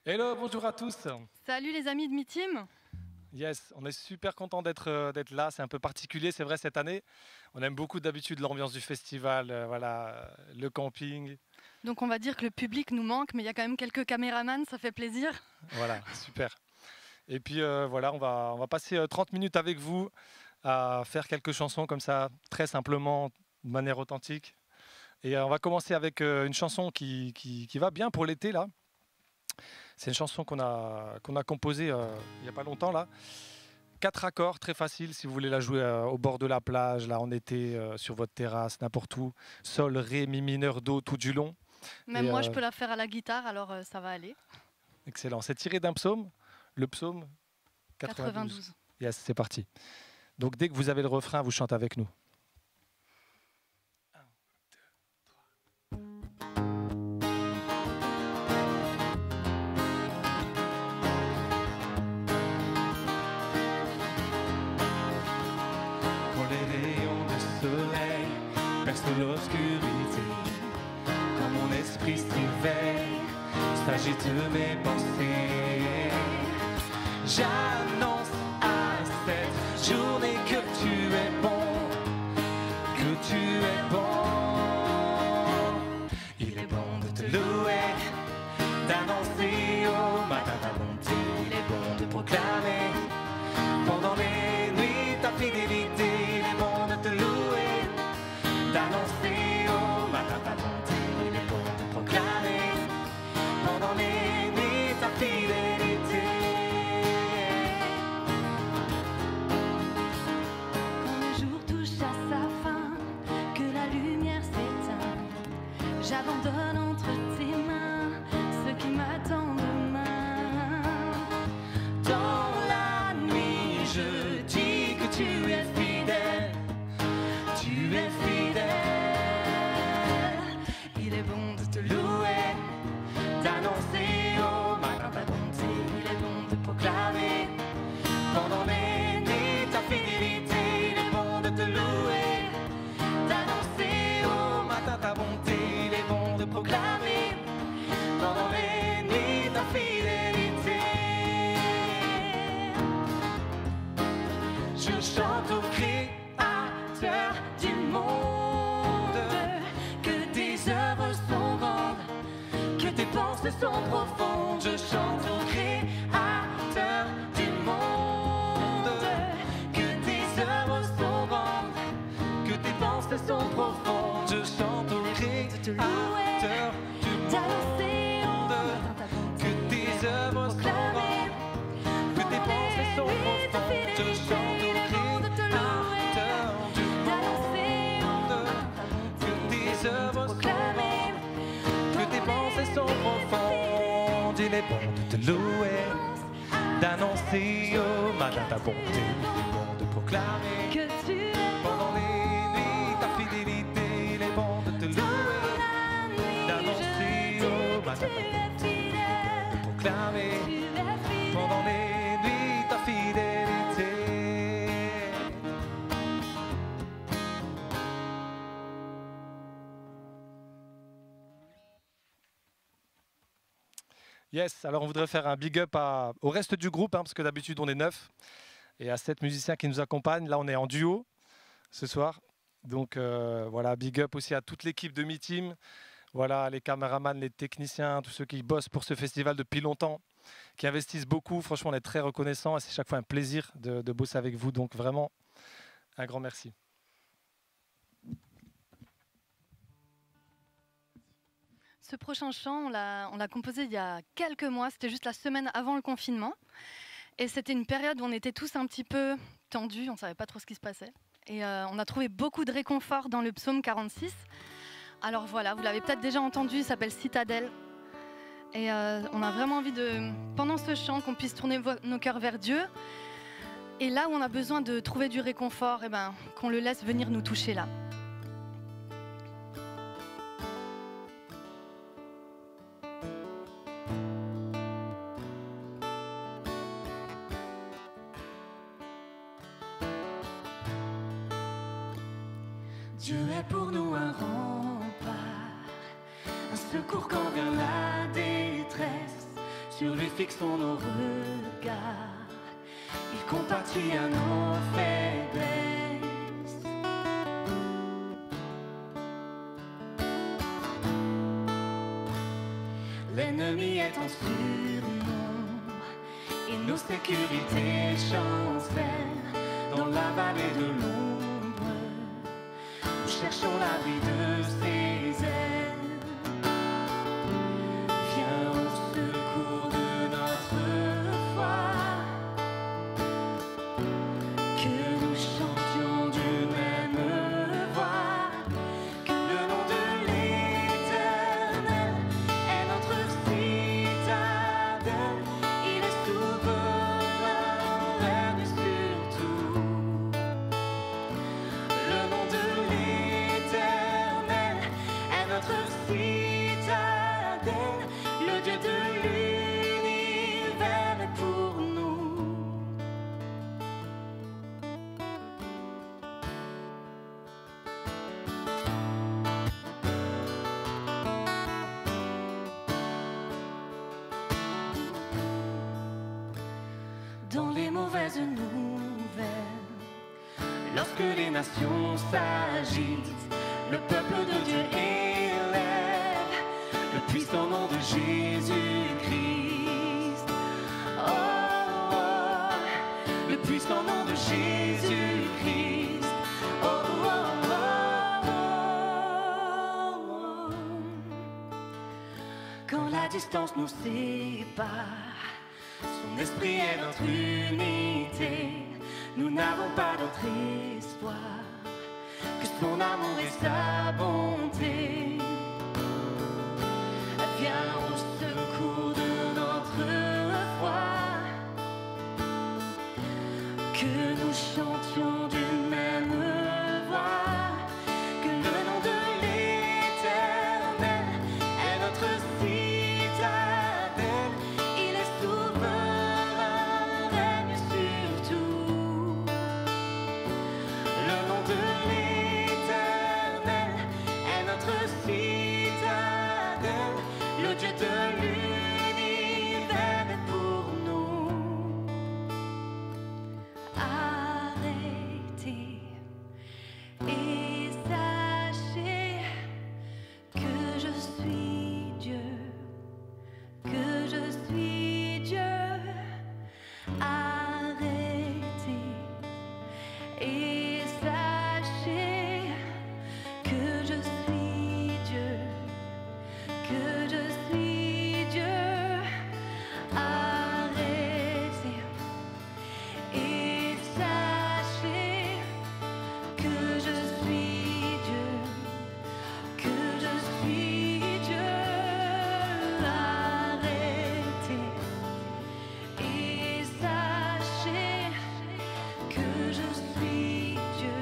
Hello, bonjour à tous. Salut les amis de Mi-Team. Yes, on est super content d'être là. C'est un peu particulier, c'est vrai, cette année. On aime beaucoup d'habitude l'ambiance du festival, voilà, le camping. Donc on va dire que le public nous manque, mais il y a quand même quelques caméramans, ça fait plaisir. Voilà, super. Et puis voilà, on va passer 30 minutes avec vous à faire quelques chansons comme ça, très simplement, de manière authentique. Et on va commencer avec une chanson qui va bien pour l'été, là. C'est une chanson qu'on a composée il n'y a pas longtemps, là. 4 accords, très facile si vous voulez la jouer au bord de la plage, là en été, sur votre terrasse, n'importe où. Sol, ré, mi mineur, do tout du long. Même Et moi je peux la faire à la guitare, alors ça va aller. excellent. C'est tiré d'un psaume, le psaume 92. 92. Yes, c'est parti. Donc dès que vous avez le refrain, vous chantez avec nous. Quand les rayons de soleil percent l'obscurité, quand mon esprit s'éveille, s'agite mes pensées. J'annonce à cette journée que tu es bon, que tu es bon. Il est bon de te louer, d'annoncer au matin ta bonté. Il est bon de proclamer pendant les nuits ta fidélité. Il est bon de te louer, d'annoncer au matin ta bonté. Il est bon de proclamer pendant les nuits ta fidélité. Quand le jour touche à sa fin, que la lumière s'éteint, j'abandonne entre tes mains ce qui m'attend demain. Dans la nuit, je dis que tu es fidèle, tu es fidèle. Il est bon de De te louer, d'annoncer au matin ta bonté. Il est bon de proclamer pendant les nuits ta fidélité. Il est bon de te louer, d'annoncer au matin ta bonté. Il est bon de proclamer pendant les nuits ta fidélité. Je chante au Créateur du monde, que tes œuvres sont grandes, que tes pensées sont profondes. Je chante au Créateur du monde, que tes œuvres sont grandes, que tes pensées sont profondes. Je chante au Créateur du d'annoncer au monde, matin ta bonté. que tes œuvres sont grandes, que tes pensées sont profondes. Je chante au Créateur du monde, que tes œuvres sont grandes, que tes pensées sont profondes. Il est bon de te louer, d'annoncer au matin ta bonté. Il est bon de proclamer Que tu es pendant les nuits ta fidélité. Il est bon de te louer, la nuit, d'annoncer au matin ta bonté. tu es fidèle, De proclamer tu es fidèle. pendant les nuits ta fidélité. Yes, alors on voudrait faire un big up au reste du groupe, hein, parce que d'habitude on est 9, et à 7 musiciens qui nous accompagnent. Là on est en duo ce soir. Donc voilà, big up aussi à toute l'équipe de Mi-Team. Voilà, les caméramans, les techniciens, tous ceux qui bossent pour ce festival depuis longtemps, qui investissent beaucoup. Franchement, on est très reconnaissants et c'est chaque fois un plaisir de bosser avec vous. Donc vraiment, un grand merci. Ce prochain chant, on l'a composé il y a quelques mois, c'était juste la semaine avant le confinement. Et c'était une période où on était tous un petit peu tendus, on ne savait pas trop ce qui se passait. Et on a trouvé beaucoup de réconfort dans le psaume 46. Alors voilà, vous l'avez peut-être déjà entendu, il s'appelle Citadelle. Et on a vraiment envie de, pendant ce chant, qu'on puisse tourner nos cœurs vers Dieu. Et là où on a besoin de trouver du réconfort, eh ben, qu'on le laisse venir nous toucher là. Dieu est pour nous un rempart, un secours quand vient la détresse. sur lui fixons nos regards. Il compatit à nos faiblesses. L'ennemi est en surnombre et nos sécurités chancellent. Dans la vallée de l'ombre, nous cherchons l'abri de ses ailes. Viens au secours de notre foi, que nous chantions d'une même voix, que le nom de l'Éternel est notre citadelle. Il est souverain, règne sur tout. Le nom de l'Éternel est notre citadelle. Le Dieu de l'univers est pour nous. Dans les mauvaises nouvelles, lorsque les nations s'agitent, le peuple de Dieu élève le puissant nom de Jésus-Christ. Oh, oh, le puissant nom de Jésus-Christ. Oh, oh, oh, oh, oh. Quand la distance nous sépare, son esprit est notre unité. Nous n'avons pas d'autre espoir que son amour et sa bonté. Viens au secours de notre foi, que nous chantions d'une même voix, que le nom de l'Éternel est notre citadelle. Il est souverain, règne sur tout. Le nom de l'Éternel est notre citadelle. Le Dieu de l'univers est pour nous. Arrêtez et sachez que je suis Dieu, que je suis Dieu. Arrêtez et sachez que je suis Dieu, que je suis Dieu. Arrêtez et sachez que je suis Dieu, que je suis Dieu. Arrêtez et sachez que je suis Dieu,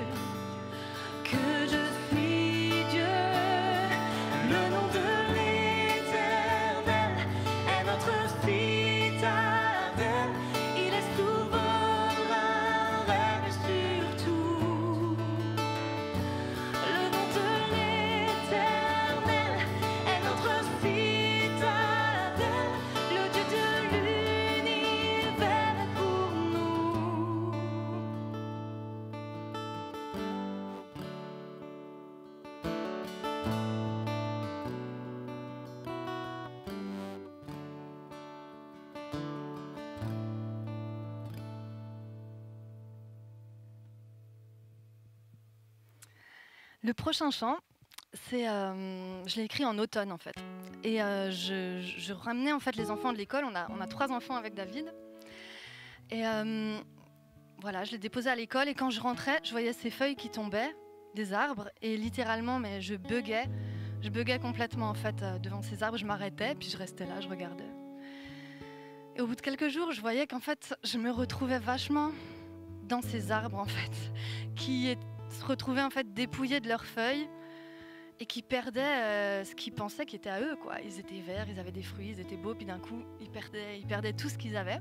que je suis Dieu. Le nom de l'Éternel est notre citadelle. Il est souverain, règne sur tout. Le nom de l'Éternel est notre citadelle. Le Dieu de l'univers est pour nous. Le prochain chant, je l'ai écrit en automne en fait. Et je ramenais en fait les enfants de l'école. On a 3 enfants avec David. Et voilà, je les déposais à l'école et quand je rentrais, je voyais ces feuilles qui tombaient des arbres et littéralement, mais je buguais complètement en fait devant ces arbres. Je m'arrêtais puis je restais là, je regardais. Et au bout de quelques jours, je voyais qu'en fait, je me retrouvais vachement dans ces arbres en fait, qui se retrouvaient en fait dépouillés de leurs feuilles et qui perdaient ce qu'ils pensaient qui était à eux, quoi. Ils étaient verts, ils avaient des fruits, ils étaient beaux, puis d'un coup, ils perdaient tout ce qu'ils avaient.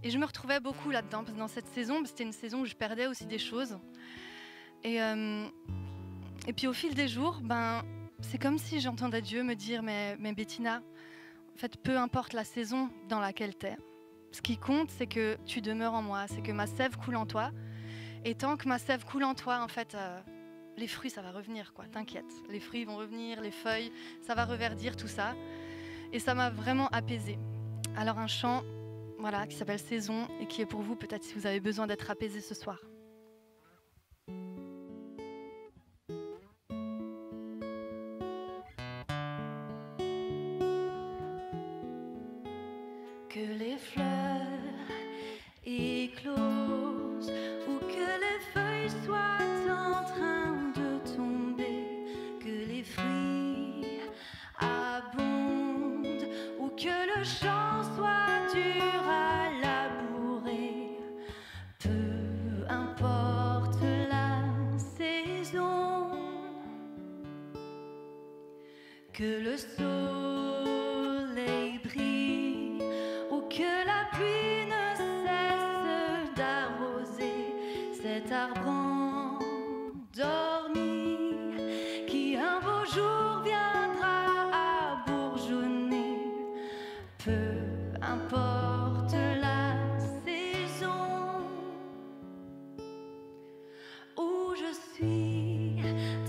Et je me retrouvais beaucoup là-dedans, parce que dans cette saison, c'était une saison où je perdais aussi des choses. Et puis au fil des jours, c'est comme si j'entendais Dieu me dire, mais Bettina, En fait, peu importe la saison dans laquelle tu es, ce qui compte, c'est que tu demeures en moi, c'est que ma sève coule en toi. Et tant que ma sève coule en toi, en fait, les fruits, ça va revenir, quoi. T'inquiète, les fruits vont revenir, les feuilles, ça va reverdir tout ça. Et ça m'a vraiment apaisée. Alors un chant, voilà, qui s'appelle Saison et qui est pour vous, peut-être si vous avez besoin d'être apaisé ce soir. Que les fleurs éclosent ou que les feuilles soient en train de tomber, que les fruits abondent ou que le champ soit dur à labourer, peu importe la saison, que le soleil brille ou que la pluie ne cesse d'arroser cet arbre endormi qui un beau jour viendra à bourgeonner, peu importe la saison où je suis,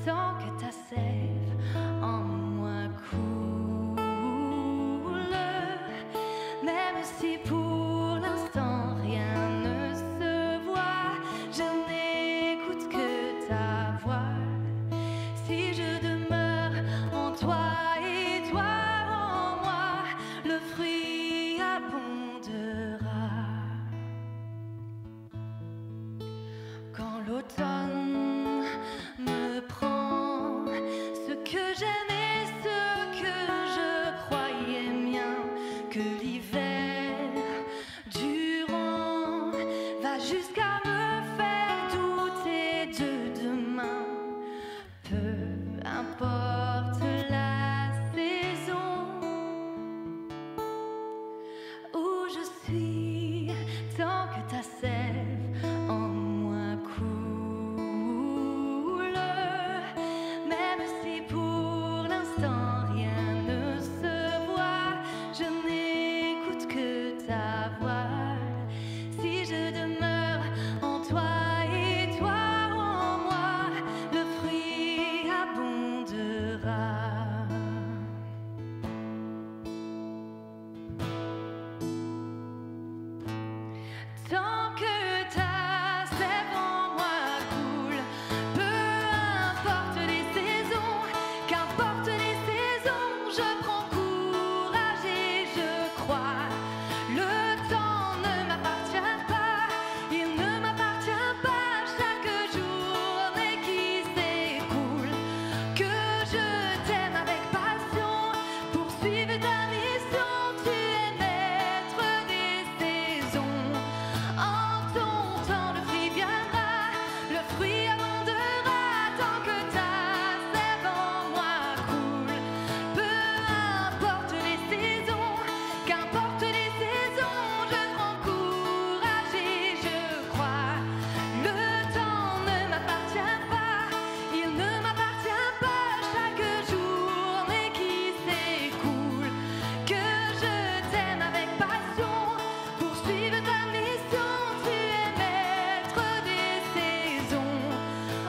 tant que ta sève en moi coule, même si pour l'instant rien ne se voit, je n'écoute que ta voix. Si je demeure en toi et toi en moi, le fruit abondera. Quand l'automne me prend, ce que j'aime et ce que je croyais mien, que l'hiver durant va jusqu'à me faire douter de demain, peu importe la saison où je suis, tant que ta sève en moi coule, même si pour l'instant rien ne se voit, je n'écoute que ta voix. Si je demeure en toi et toi en moi, le fruit abondera. Tant que ta sève en moi coule, peu importe les saisons, qu'importe les saisons, je prends courage et je crois. Le temps ne m'appartient pas, il ne m'appartient pas. Chaque journée qui s'écoule, que je t'aime avec passion, poursuive ta mission, tu es maître des saisons. En ton temps le fruit viendra, le fruit abondera, tant que ta sève en moi coule. Peu importe les saisons, qu'importe les saisons, je prends courage et je crois. Le temps ne m'appartient pas, il ne m'appartient pas. Chaque journée qui s'écoule, que je t'aime avec passion, poursuive ta mission, tu es maître des saisons.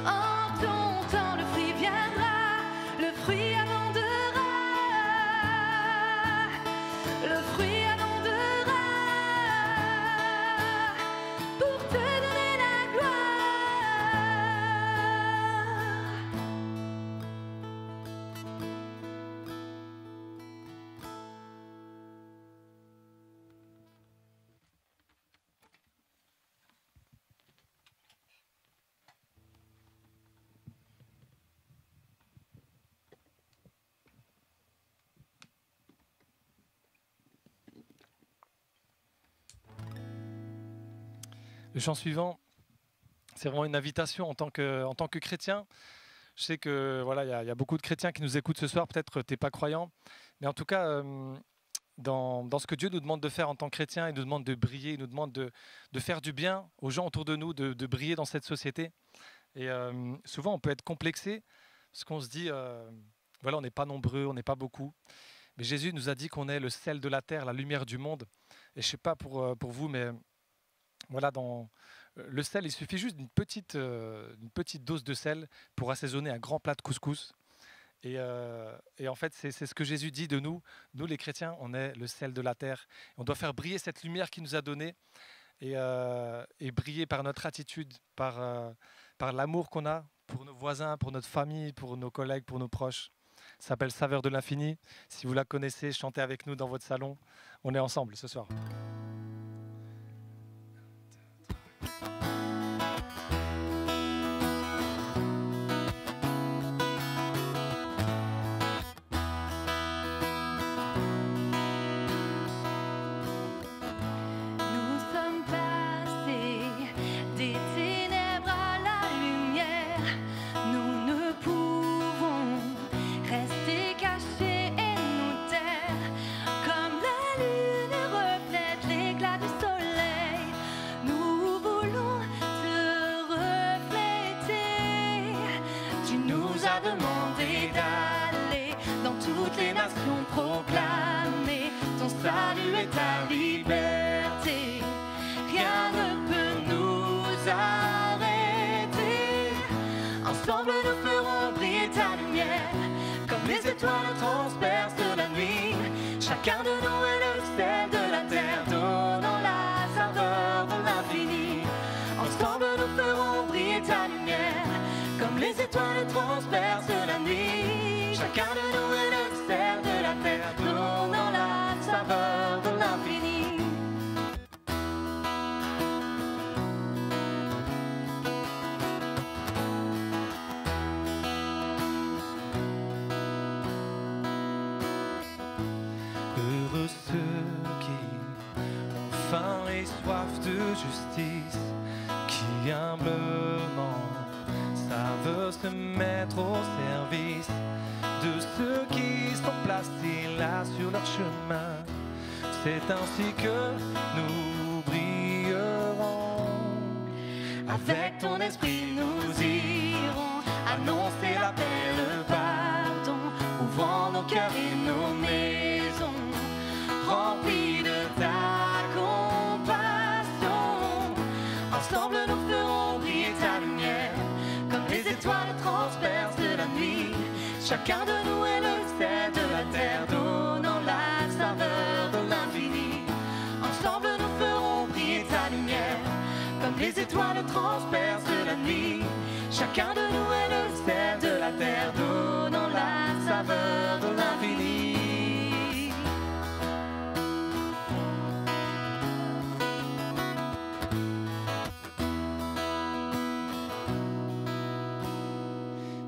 En ton temps le fruit viendra, le fruit abondera, le fruit abondera, pour te donner la gloire. Le chant suivant, c'est vraiment une invitation en tant que chrétien. Je sais que voilà, il y a beaucoup de chrétiens qui nous écoutent ce soir. Peut-être tu n'es pas croyant, mais en tout cas, dans ce que Dieu nous demande de faire en tant que chrétien, il nous demande de briller, il nous demande de faire du bien aux gens autour de nous, de briller dans cette société. Et souvent, on peut être complexé parce qu'on se dit, voilà, on n'est pas nombreux, on n'est pas beaucoup. Mais Jésus nous a dit qu'on est le sel de la terre, la lumière du monde. Et je ne sais pas pour vous, mais voilà, le sel, il suffit juste d'une petite dose de sel pour assaisonner un grand plat de couscous. Et en fait, c'est ce que Jésus dit de nous. Nous, les chrétiens, on est le sel de la terre. On doit faire briller cette lumière qu'il nous a donnée et briller par notre attitude, par l'amour qu'on a pour nos voisins, pour notre famille, pour nos collègues, pour nos proches. Ça s'appelle Saveur de l'infini. Si vous la connaissez, chantez avec nous dans votre salon. On est ensemble ce soir. Nous sommes passés des ténèbres à la lumière. Nous ne pouvons rester cachés et nous taire. Comme la lune reflète l'éclat du soleil, nous voulons te refléter. Tu nous as demandé d'aller dans toutes les nations proclamer ton salut et ta liberté. Rien ne peut nous arrêter. Ensemble nous ferons briller ta lumière. Comme les étoiles transpercent la nuit, chacun de nous est le sel de la terre, donnant la saveur de l'infini. Ensemble nous ferons briller ta lumière. Comme les étoiles transpercent la nuit, chacun de nous est le sel de la terre, donnant la saveur de l'infini. Heureux ceux qui ont faim et soif de justice, qui humblement savent se mettre au service de ceux qui sont placés là sur leur chemin. C'est ainsi que nous brillerons. Avec ton esprit nous irons annoncer la paix, le pardon, ouvrant nos cœurs et nos maisons, remplis de ta compassion. Ensemble nous ferons briller ta lumière, comme les étoiles transpercent la nuit. Chacun de nous est le sel de la terre, donnant la saveur de l'infini. Ensemble nous ferons briller ta lumière, comme les étoiles transpercent la nuit. Chacun de nous est le sel de la terre, donnant la saveur de l'infini.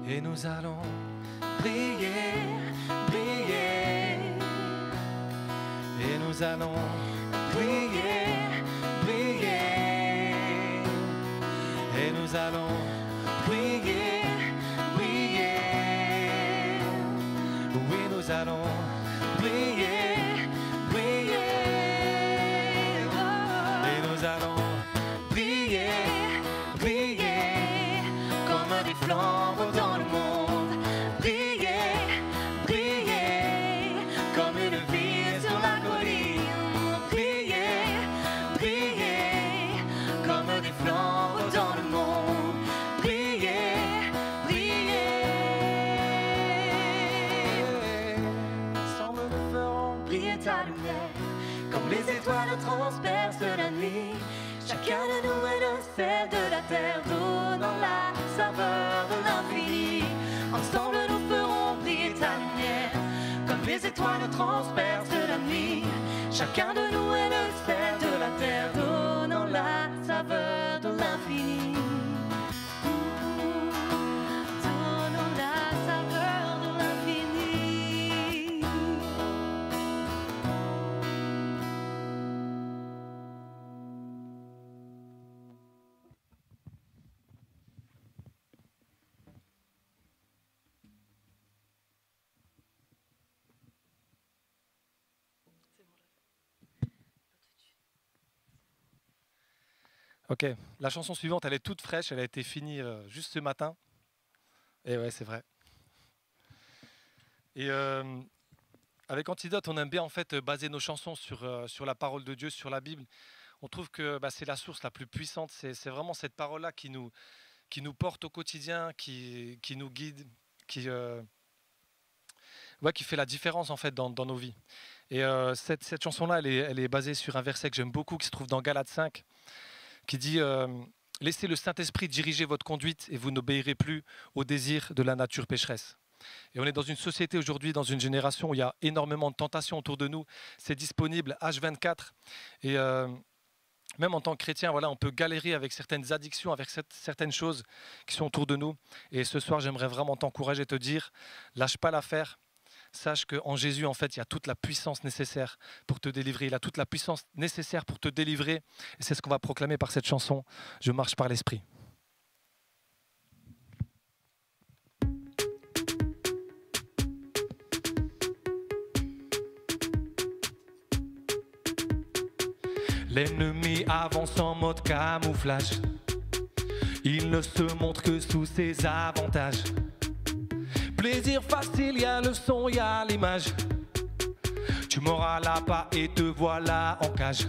Et nous allons briller, briller. Et nous allons briller, briller. Et nous allons briller, briller. Oui, nous allons briller, briller. Et nous allons briller, briller. Comme des flambeaux dans le monde. Briller, briller. Comme une ville sur la colline. Briller, briller. Comme des flambeaux dans le monde. Briller, briller. Ensemble nous ferons briller ta lumière. Comme les étoiles transpercent la nuit. Chacun de nous est le sel de la terre, donnant la saveur de l'infini. Ensemble nous ferons briller ta lumière. Comme les étoiles transpercent la nuit. Chacun de nous est le sel de la terre, donnant la saveur de l'infini. Donnant la saveur de l'infini. Ok, la chanson suivante, elle est toute fraîche, elle a été finie juste ce matin. Et ouais, c'est vrai. Et avec Antidote, on aime bien en fait baser nos chansons sur la parole de Dieu, sur la Bible. On trouve que c'est la source la plus puissante. C'est vraiment cette parole-là qui nous porte au quotidien, qui nous guide, qui fait la différence en fait dans nos vies. Et cette chanson-là, elle est basée sur un verset que j'aime beaucoup, qui se trouve dans Galates 5, qui dit laissez le Saint-Esprit diriger votre conduite et vous n'obéirez plus aux désirs de la nature pécheresse. Et on est dans une société aujourd'hui, dans une génération où il y a énormément de tentations autour de nous. C'est disponible H24. Et même en tant que chrétien, voilà, on peut galérer avec certaines addictions, avec certaines choses qui sont autour de nous. Et ce soir, j'aimerais vraiment t'encourager et te dire, lâche pas l'affaire. Sache qu'en Jésus, en fait, il y a toute la puissance nécessaire pour te délivrer. Il a toute la puissance nécessaire pour te délivrer. Et c'est ce qu'on va proclamer par cette chanson. Je marche par l'Esprit. L'ennemi avance en mode camouflage. Il ne se montre que sous ses avantages. Plaisir facile, y a le son, y a l'image. Tu m'auras là-bas et te voilà en cage.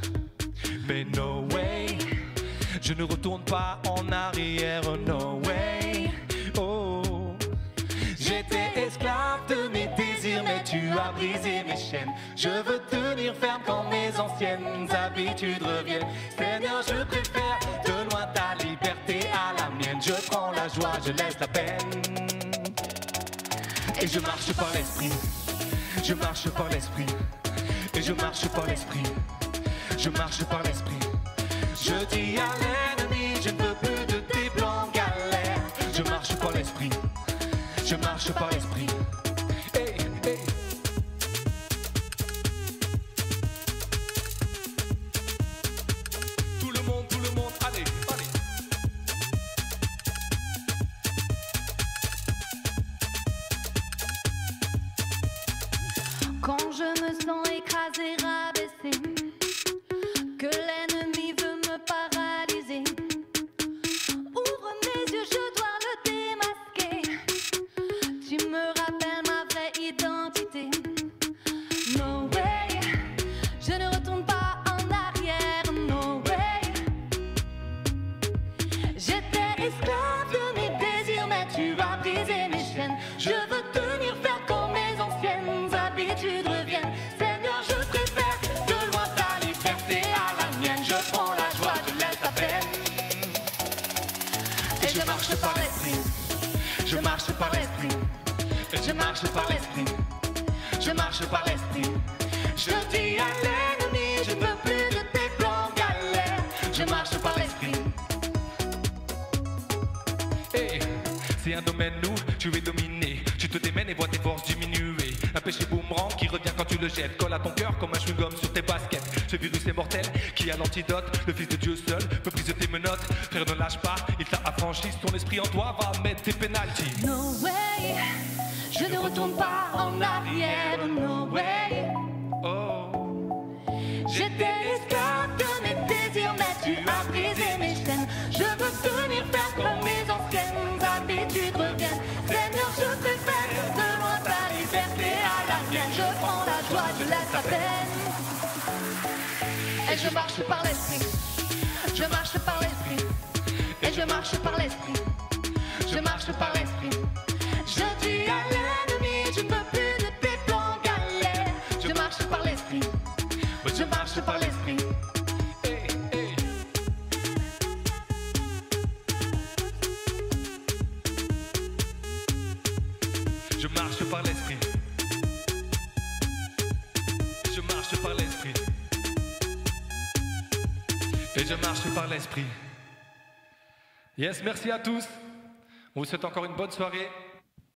Mais no way, je ne retourne pas en arrière, no way. Oh, j'étais esclave de mes désirs, mais tu as brisé mes chaînes. Je veux tenir ferme quand mes anciennes habitudes reviennent. Seigneur, je préfère de loin ta liberté à la mienne. Je prends la joie, je laisse la peine. Et je marche par l'Esprit, je marche par l'Esprit. Et je marche par l'Esprit, je marche par l'Esprit. Je dis à l'ennemi, je ne veux plus de tes plans galères. Je marche par l'Esprit, je marche par l'Esprit. Hey, hey. Tout le monde, allez, allez. Quand je me sens écrasée, rabaissée, que l'ennemi veut me paralyser, ouvre mes yeux, je dois le démasquer. Tu me rappelles ma vraie identité. No way, je ne retourne pas en arrière. No way, j'étais esclave de mes désirs, mais tu as brisé mes chaînes. Je veux tenir ferme quand mes anciennes habitudes reviennent. Seigneur, je préfère de loin ta liberté à la mienne. Je prends la joie, je laisse la peine. Et je marche par l'Esprit, Je marche par l'Esprit, et je marche par l'Esprit. je marche par l'Esprit. Je dis à l'ennemi, je ne veux plus de tes plans galères. Je marche par l'Esprit. Hey, c'est un domaine où tu es dominé. Tu te démènes et vois tes forces diminuer. Un péché boomerang qui revient quand tu le jettes. Colle à ton cœur comme un chewing-gum sur tes baskets. Ce virus est mortel qui a l'antidote. Le Fils de Dieu seul peut briser tes menottes. Frère, ne lâche pas, il t'a affranchi. Ton esprit en toi va mettre tes pénaltys. No way, je ne retourne pas en arrière. No way, Oh, j'étais esclave de mes désirs, mais tu as brisé mes chaînes. Je veux tenir ferme quand mes anciennes habitudes reviennent. Seigneur, je préfère de loin ta liberté à la mienne. Je prends la joie, je laisse la peine. Et je marche par l'Esprit, je marche par l'Esprit. Et je marche par l'Esprit, je marche par l'Esprit. Je dis à l'ennemi, je ne veux plus de tes plans galères. Je marche par l'Esprit, je marche par l'Esprit. hey, hey. Je marche par l'Esprit. Je marche par l'Esprit. Et je marche par l'Esprit. Yes, merci à tous. On vous souhaite encore une bonne soirée.